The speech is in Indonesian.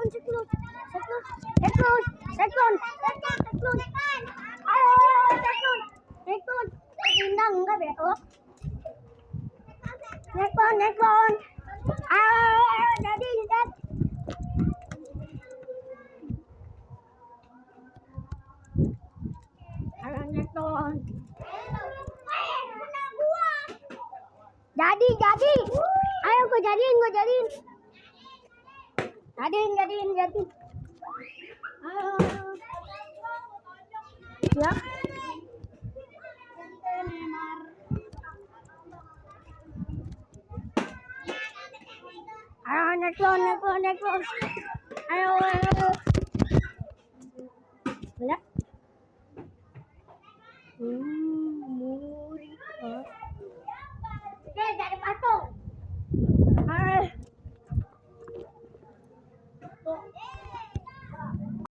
Siklon. Ayo, Siklon. Bintang enggak beto. Siklon. Ayo, jadi. Ayo, Siklon. Jadi. Ayo gue jadiin. Jadiin. Ayo. Ya. Ayo, Siklon. Ayo. Lihat. Muri. Oke, jadi patung. Tuh.